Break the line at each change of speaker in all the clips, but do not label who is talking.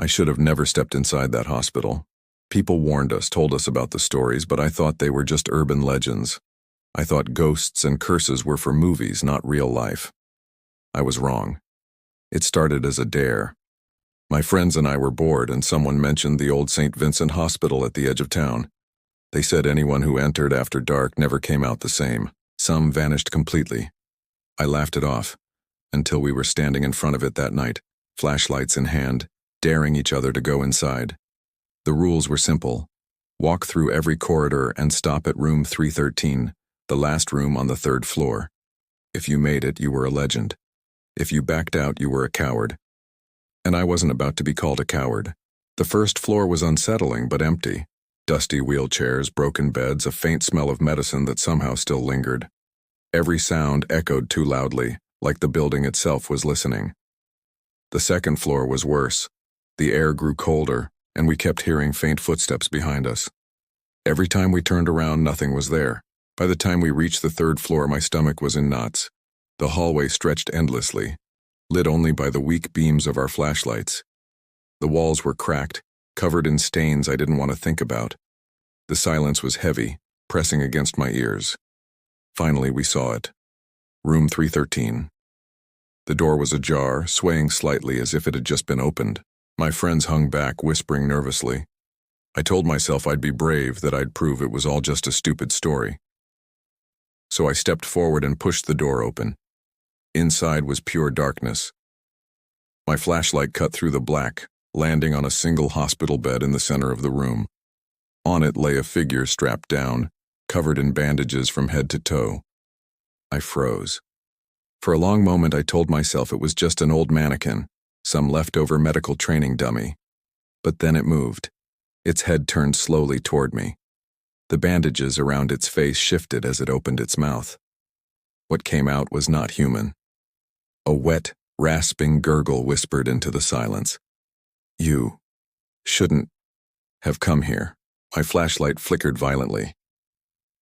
I should have never stepped inside that hospital. People warned us, told us about the stories, but I thought they were just urban legends. I thought ghosts and curses were for movies, not real life. I was wrong. It started as a dare. My friends and I were bored, and someone mentioned the old St. Vincent Hospital at the edge of town. They said anyone who entered after dark never came out the same. Some vanished completely. I laughed it off, until we were standing in front of it that night, flashlights in hand, daring each other to go inside. The rules were simple. Walk through every corridor and stop at room 313, the last room on the 3rd floor. If you made it, you were a legend. If you backed out, you were a coward. And I wasn't about to be called a coward. The 1st floor was unsettling but empty. Dusty wheelchairs, broken beds, a faint smell of medicine that somehow still lingered. Every sound echoed too loudly, like the building itself was listening. The 2nd floor was worse. The air grew colder, and we kept hearing faint footsteps behind us. Every time we turned around, nothing was there. By the time we reached the 3rd floor, my stomach was in knots. The hallway stretched endlessly, lit only by the weak beams of our flashlights. The walls were cracked, covered in stains I didn't want to think about. The silence was heavy, pressing against my ears. Finally, we saw it. Room 313. The door was ajar, swaying slightly as if it had just been opened. My friends hung back, whispering nervously. I told myself I'd be brave, that I'd prove it was all just a stupid story. So I stepped forward and pushed the door open. Inside was pure darkness. My flashlight cut through the black, landing on a single hospital bed in the center of the room. On it lay a figure strapped down, covered in bandages from head to toe. I froze. For a long moment I told myself it was just an old mannequin, some leftover medical training dummy. But then it moved. Its head turned slowly toward me. The bandages around its face shifted as it opened its mouth. What came out was not human. A wet, rasping gurgle whispered into the silence. You shouldn't have come here. My flashlight flickered violently.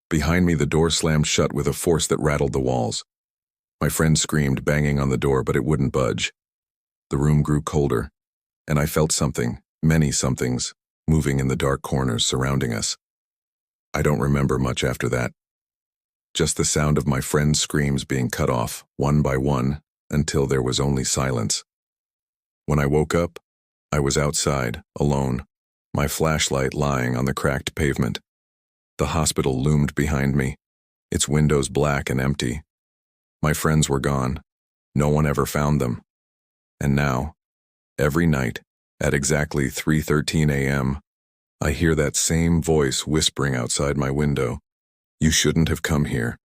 Behind me, the door slammed shut with a force that rattled the walls. My friend screamed, banging on the door, but it wouldn't budge. The room grew colder, and I felt something, many somethings, moving in the dark corners surrounding us. I don't remember much after that. Just the sound of my friend's screams being cut off, one by one, until there was only silence. When I woke up, I was outside, alone, my flashlight lying on the cracked pavement. The hospital loomed behind me, its windows black and empty. My friends were gone. No one ever found them. And now, every night, at exactly 3:13 a.m., I hear that same voice whispering outside my window. You shouldn't have come here.